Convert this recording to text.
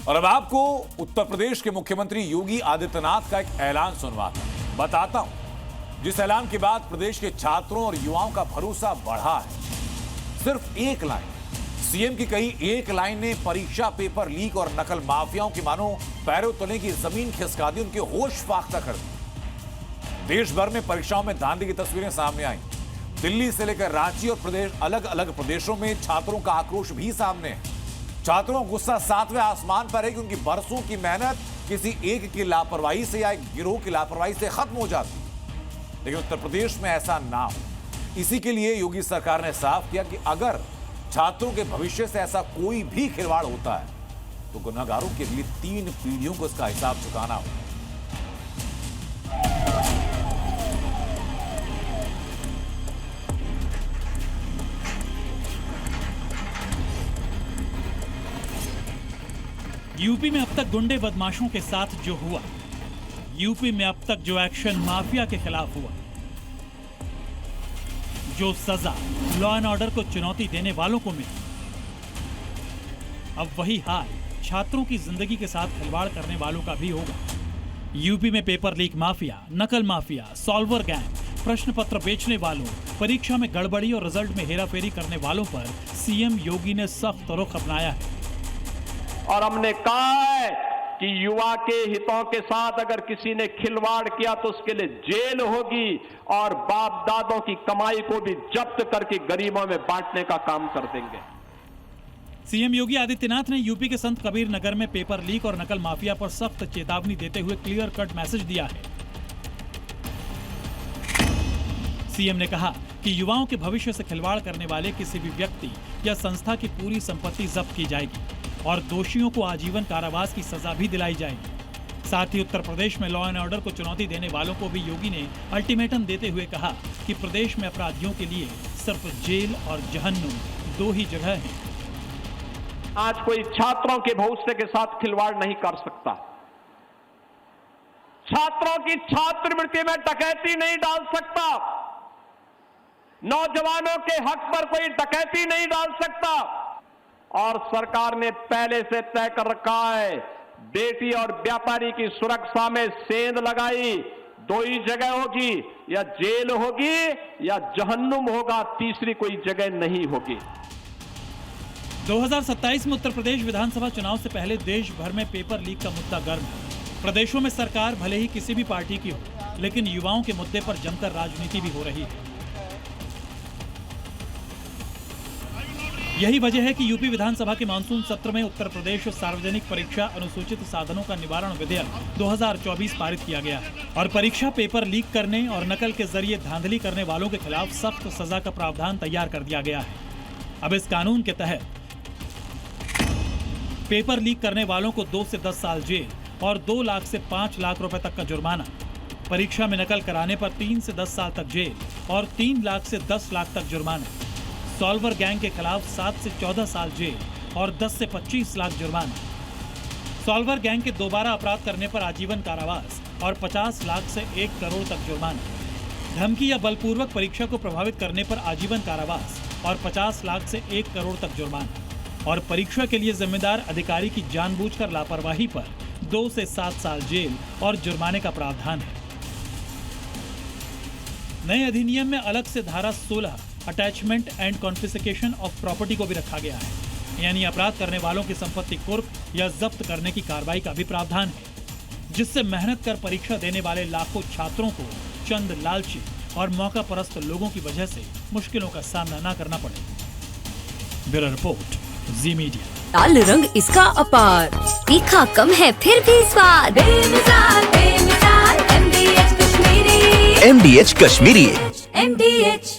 और अब आपको उत्तर प्रदेश के मुख्यमंत्री योगी आदित्यनाथ का एक ऐलान सुनवाता हूं। बताता हूं जिस ऐलान के बाद प्रदेश के छात्रों और युवाओं का भरोसा बढ़ा है। सिर्फ एक लाइन, सीएम की कही एक लाइन ने परीक्षा पेपर लीक और नकल माफियाओं की मानो पैरों तले की जमीन खिसका दी, उनके होश फाख्ता कर दी। देश भर में परीक्षाओं में धांधली की तस्वीरें सामने आई। दिल्ली से लेकर रांची और प्रदेश अलग अलग प्रदेशों में छात्रों का आक्रोश भी सामने है। छात्रों का गुस्सा सातवें आसमान पर है कि उनकी बरसों की मेहनत किसी एक की लापरवाही से या एक गिरोह की लापरवाही से खत्म हो जाती, लेकिन उत्तर प्रदेश में ऐसा ना हो। इसी के लिए योगी सरकार ने साफ किया कि अगर छात्रों के भविष्य से ऐसा कोई भी खिलवाड़ होता है तो गुनहगारों के लिए 3 पीढ़ियों को इसका हिसाब चुकाना होगा। यूपी में अब तक गुंडे बदमाशों के साथ जो हुआ, यूपी में अब तक जो एक्शन माफिया के खिलाफ हुआ, जो सजा लॉ एंड ऑर्डर को चुनौती देने वालों को मिली, अब वही हाल छात्रों की जिंदगी के साथ खिलवाड़ करने वालों का भी होगा। यूपी में पेपर लीक माफिया, नकल माफिया, सॉल्वर गैंग, प्रश्न पत्र बेचने वालों, परीक्षा में गड़बड़ी और रिजल्ट में हेराफेरी करने वालों पर सीएम योगी ने सख्त रुख अपनाया है। और हमने कहा है कि युवा के हितों के साथ अगर किसी ने खिलवाड़ किया तो उसके लिए जेल होगी और बाप दादों की कमाई को भी जब्त करके गरीबों में बांटने का काम कर देंगे। सीएम योगी आदित्यनाथ ने यूपी के संत कबीर नगर में पेपर लीक और नकल माफिया पर सख्त चेतावनी देते हुए क्लियर कट मैसेज दिया है। सीएम ने कहा कि युवाओं के भविष्य से खिलवाड़ करने वाले किसी भी व्यक्ति या संस्था की पूरी संपत्ति जब्त की जाएगी और दोषियों को आजीवन कारावास की सजा भी दिलाई जाएगी। साथ ही उत्तर प्रदेश में लॉ एंड ऑर्डर को चुनौती देने वालों को भी योगी ने अल्टीमेटम देते हुए कहा कि प्रदेश में अपराधियों के लिए सिर्फ जेल और जहन्नुम 2 ही जगह है। आज कोई छात्रों के भविष्य के साथ खिलवाड़ नहीं कर सकता। छात्रों की छात्रवृत्ति में डकैती नहीं डाल सकता। नौजवानों के हक पर कोई डकैती नहीं डाल सकता। और सरकार ने पहले से तय कर रखा है, बेटी और व्यापारी की सुरक्षा में सेंध लगाई। 2 ही जगह होगी, या जेल होगी या जहन्नुम होगा, तीसरी कोई जगह नहीं होगी। 2027 में उत्तर प्रदेश विधानसभा चुनाव से पहले देश भर में पेपर लीक का मुद्दा गर्म है। प्रदेशों में सरकार भले ही किसी भी पार्टी की हो, लेकिन युवाओं के मुद्दे पर जमकर राजनीति भी हो रही है। यही वजह है कि यूपी विधानसभा के मानसून सत्र में उत्तर प्रदेश सार्वजनिक परीक्षा अनुसूचित साधनों का निवारण विधेयक 2024 पारित किया गया है और परीक्षा पेपर लीक करने और नकल के जरिए धांधली करने वालों के खिलाफ सख्त सजा का प्रावधान तैयार कर दिया गया है। अब इस कानून के तहत पेपर लीक करने वालों को 2 से 10 साल जेल और 2 लाख से 5 लाख रुपए तक का जुर्माना, परीक्षा में नकल कराने पर 3 से 10 साल तक जेल और 3 लाख से 10 लाख तक जुर्माना, सॉल्वर गैंग के खिलाफ 7 से 14 साल जेल और 10 से 25 लाख जुर्माना, सॉल्वर गैंग के दोबारा अपराध करने पर आजीवन कारावास और 50 लाख से 1 करोड़ तक जुर्माना, धमकी या बलपूर्वक परीक्षा को प्रभावित करने पर आजीवन कारावास और 50 लाख से 1 करोड़ तक जुर्माना और परीक्षा के लिए जिम्मेदार अधिकारी की जानबूझकर लापरवाही पर 2 से 7 साल जेल और जुर्माने का प्रावधान है। नए अधिनियम में अलग से धारा 16 attachment and confiscation of property को भी रखा गया है, यानी अपराध करने वालों की संपत्ति कुर्क या जब्त करने की कार्रवाई का भी प्रावधान है, जिससे मेहनत कर परीक्षा देने वाले लाखों छात्रों को चंद लालची और मौका परस्त लोगों की वजह से मुश्किलों का सामना न करना पड़े। ब्यूरो रिपोर्ट, जी मीडिया। लाल रंग इसका अपार, तीखा कम है फिर भी स्वाद, बेमिसाल बेमिसाल MDH Kashmiri, MDH Kashmiri. MDH